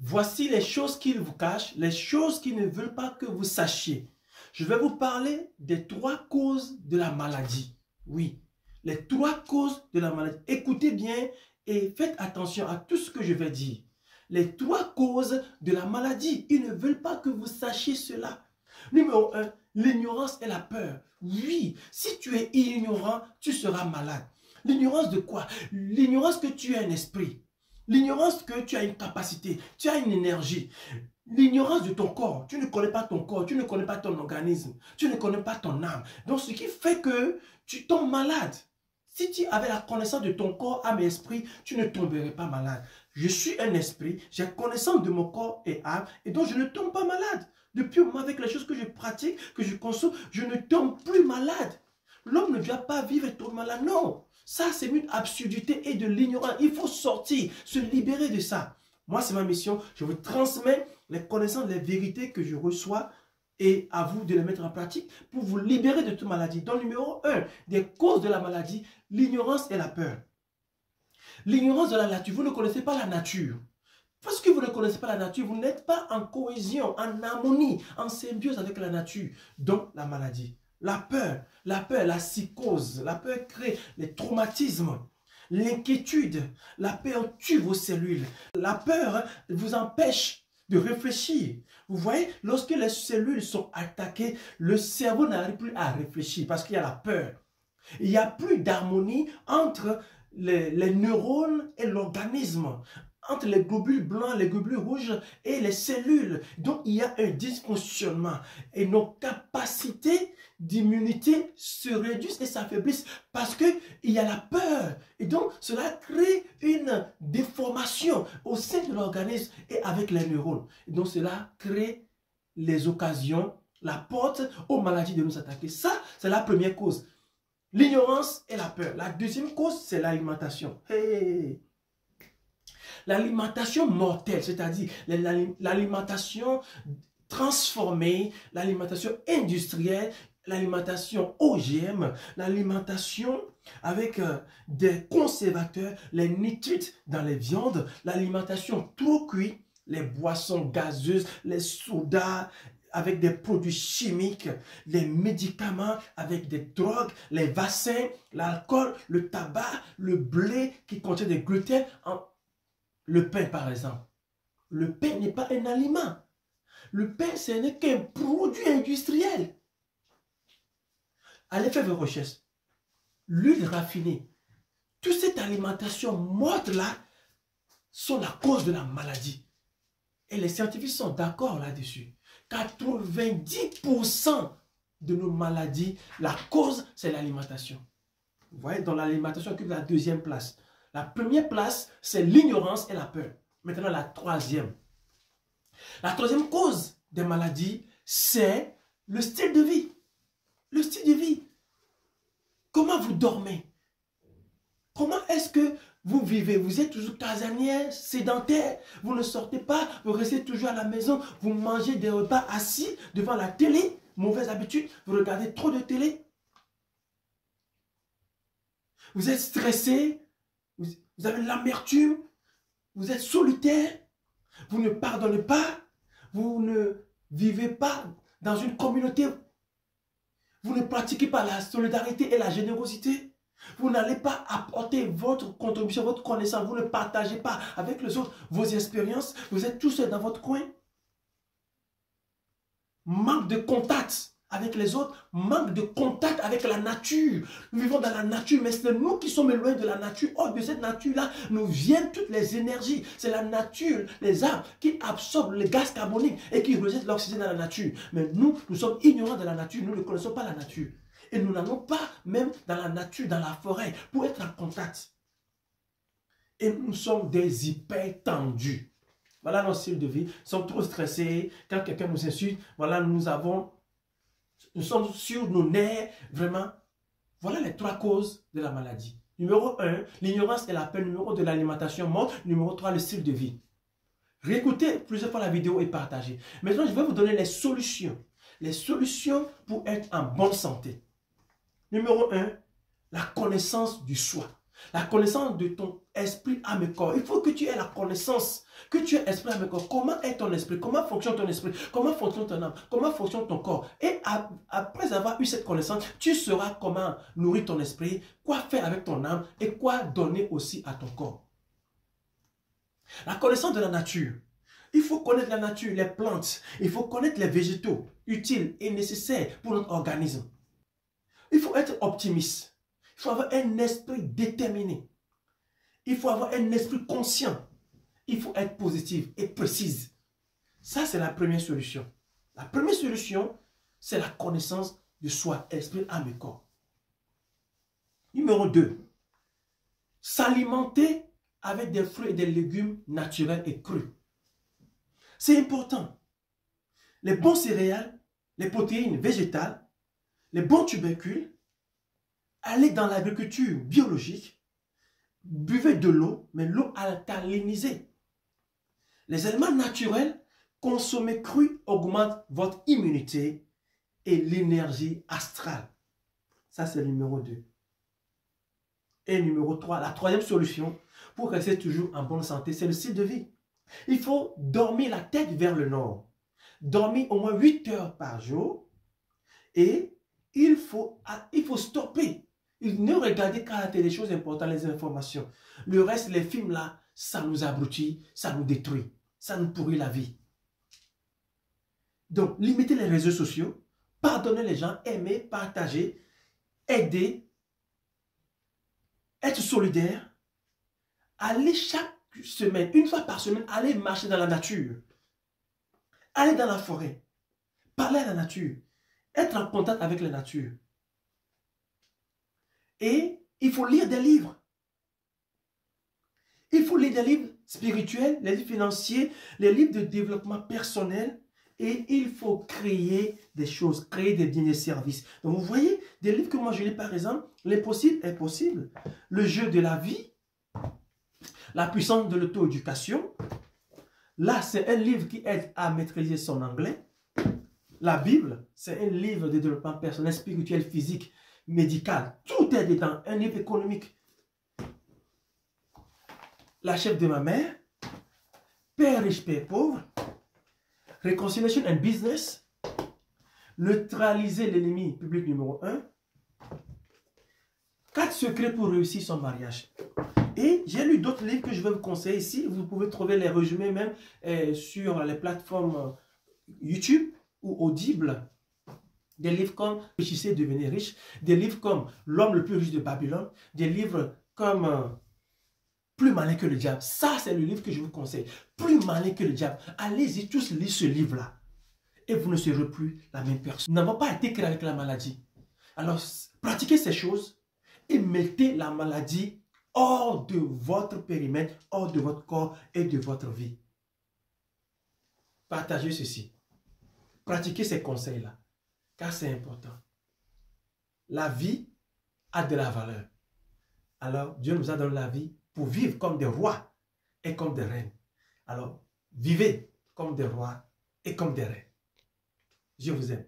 Voici les choses qu'ils vous cachent, les choses qu'ils ne veulent pas que vous sachiez. Je vais vous parler des 3 causes de la maladie. Oui, les 3 causes de la maladie. Écoutez bien et faites attention à tout ce que je vais dire. Les 3 causes de la maladie. Ils ne veulent pas que vous sachiez cela. Numéro 1, l'ignorance et la peur. Oui, si tu es ignorant, tu seras malade. L'ignorance de quoi? L'ignorance que tu as un esprit. L'ignorance que tu as une capacité, tu as une énergie. L'ignorance de ton corps, tu ne connais pas ton corps, tu ne connais pas ton organisme, tu ne connais pas ton âme. Donc ce qui fait que tu tombes malade. Si tu avais la connaissance de ton corps, âme et esprit, tu ne tomberais pas malade. Je suis un esprit, j'ai connaissance de mon corps et âme, et donc je ne tombe pas malade. Depuis au moment avec les choses que je pratique, que je consomme, je ne tombe plus malade. L'homme ne vient pas vivre et tomber malade, non. Ça, c'est une absurdité et de l'ignorance. Il faut sortir, se libérer de ça. Moi, c'est ma mission. Je vous transmets les connaissances, les vérités que je reçois et à vous de les mettre en pratique pour vous libérer de toute maladie. Donc, numéro 1, des causes de la maladie, l'ignorance et la peur. L'ignorance de la nature, vous ne connaissez pas la nature. Parce que vous ne connaissez pas la nature, vous n'êtes pas en cohésion, en harmonie, en symbiose avec la nature. Donc, la maladie. La peur, la psychose, la peur crée les traumatismes, l'inquiétude, la peur tue vos cellules. La peur vous empêche de réfléchir. Vous voyez, lorsque les cellules sont attaquées, le cerveau n'arrive plus à réfléchir parce qu'il y a la peur. Il n'y a plus d'harmonie entre les neurones et l'organisme, entre les globules blancs, les globules rouges et les cellules. Donc, il y a un dysfonctionnement et nos capacités d'immunité se réduisent et s'affaiblissent parce qu'il y a la peur. Et donc, cela crée une déformation au sein de l'organisme et avec les neurones. Et donc, cela crée les occasions, la porte aux maladies de nous attaquer. Ça, c'est la première cause. L'ignorance et la peur. La deuxième cause, c'est l'alimentation. Hey. L'alimentation mortelle, c'est-à-dire l'alimentation transformée, l'alimentation industrielle, l'alimentation OGM, l'alimentation avec des conservateurs, les nitrites dans les viandes, l'alimentation trop cuite, les boissons gazeuses, les sodas, avec des produits chimiques, les médicaments avec des drogues, les vaccins, l'alcool, le tabac, le blé qui contient des gluten, le pain par exemple. Le pain n'est pas un aliment. Le pain, ce n'est qu'un produit industriel. Allez faire vos recherches. L'huile raffinée, toute cette alimentation morte-là sont la cause de la maladie. Et les scientifiques sont d'accord là-dessus. 90% de nos maladies, la cause, c'est l'alimentation. Vous voyez, dans l'alimentation, occupe la deuxième place. La première place, c'est l'ignorance et la peur. Maintenant, la troisième. La troisième cause des maladies, c'est le style de vie. Le style de vie. Comment vous dormez? Comment est-ce que vous vivez? Vous êtes toujours casanière, sédentaire, vous ne sortez pas, vous restez toujours à la maison, vous mangez des repas assis devant la télé, mauvaise habitude, vous regardez trop de télé. Vous êtes stressé, vous avez l'amertume, vous êtes solitaire, vous ne pardonnez pas, vous ne vivez pas dans une communauté, vous ne pratiquez pas la solidarité et la générosité. Vous n'allez pas apporter votre contribution, votre connaissance. Vous ne partagez pas avec les autres vos expériences. Vous êtes tout seul dans votre coin. Manque de contact avec les autres. Manque de contact avec la nature. Nous vivons dans la nature, mais c'est nous qui sommes loin de la nature. Hors de cette nature-là, nous viennent toutes les énergies. C'est la nature, les arbres, qui absorbent le gaz carbonique et qui rejettent l'oxygène dans la nature. Mais nous sommes ignorants de la nature. Nous ne connaissons pas la nature. Et nous n'allons pas même dans la nature, dans la forêt, pour être en contact. Et nous sommes des hyper tendus. Voilà notre style de vie. Nous sommes trop stressés. Quand quelqu'un nous insulte, voilà, nous sommes sur nos nerfs. Vraiment, voilà les 3 causes de la maladie. Numéro 1, l'ignorance et la peur. Numéro 2, l'alimentation morte. Numéro 3, le style de vie. Réécoutez plusieurs fois la vidéo et partagez. Maintenant, je vais vous donner les solutions. Les solutions pour être en bonne santé. Numéro 1, la connaissance du soi. La connaissance de ton esprit, âme et corps. Il faut que tu aies la connaissance, que tu aies esprit, âme et corps. Comment est ton esprit? Comment fonctionne ton esprit? Comment fonctionne ton âme? Comment fonctionne ton corps? Et après avoir eu cette connaissance, tu sauras comment nourrir ton esprit, quoi faire avec ton âme et quoi donner aussi à ton corps. La connaissance de la nature. Il faut connaître la nature, les plantes. Il faut connaître les végétaux utiles et nécessaires pour notre organisme. Il faut être optimiste. Il faut avoir un esprit déterminé. Il faut avoir un esprit conscient. Il faut être positif et précise. Ça, c'est la première solution. La première solution, c'est la connaissance de soi, esprit, âme et corps. Numéro 2. S'alimenter avec des fruits et des légumes naturels et crus. C'est important. Les bons céréales, les protéines végétales, les bons tubercules, allez dans l'agriculture biologique, buvez de l'eau, mais l'eau alcalinisée. Les aliments naturels, consommés crus, augmentent votre immunité et l'énergie astrale. Ça, c'est le numéro 2. Et numéro 3, la troisième solution pour rester toujours en bonne santé, c'est le style de vie. Il faut dormir la tête vers le nord. Dormir au moins 8 heures par jour. Et il faut stopper. Ne regardez qu'à la télé, les choses importantes, les informations. Le reste, les films là, ça nous abrutit, ça nous détruit. Ça nous pourrit la vie. Donc, limitez les réseaux sociaux. Pardonnez les gens, aimer, partager, aider, être solidaire. Allez chaque semaine, une fois par semaine, allez marcher dans la nature. Allez dans la forêt. Parlez à la nature. Être en contact avec la nature. Et il faut lire des livres. Il faut lire des livres spirituels, les livres financiers, les livres de développement personnel. Et il faut créer des choses, créer des biens et services. Donc vous voyez, des livres que moi je lis par exemple, L'impossible est possible, Le jeu de la vie, La puissance de l'auto-éducation. Là, c'est un livre qui aide à maîtriser son anglais. La Bible, c'est un livre de développement personnel, spirituel, physique, médical. Tout est dedans. Un livre économique. La chef de ma mère, Père riche, Père pauvre, Reconciliation and Business, Neutraliser l'ennemi public numéro 1, 4 secrets pour réussir son mariage. Et j'ai lu d'autres livres que je vais vous conseiller ici. Vous pouvez trouver les résumés même sur les plateformes YouTube ou Audible. Des livres comme Réussissez et devenez riche. Des livres comme L'homme le plus riche de Babylone. Des livres comme Plus malin que le diable. Ça, c'est le livre que je vous conseille. Plus malin que le diable. Allez-y tous lire ce livre-là. Et vous ne serez plus la même personne. Nous n'avons pas été créés avec la maladie. Alors, pratiquez ces choses et mettez la maladie hors de votre périmètre, hors de votre corps et de votre vie. Partagez ceci. Pratiquez ces conseils-là, car c'est important. La vie a de la valeur. Alors, Dieu nous a donné la vie pour vivre comme des rois et comme des reines. Alors, vivez comme des rois et comme des reines. Je vous aime.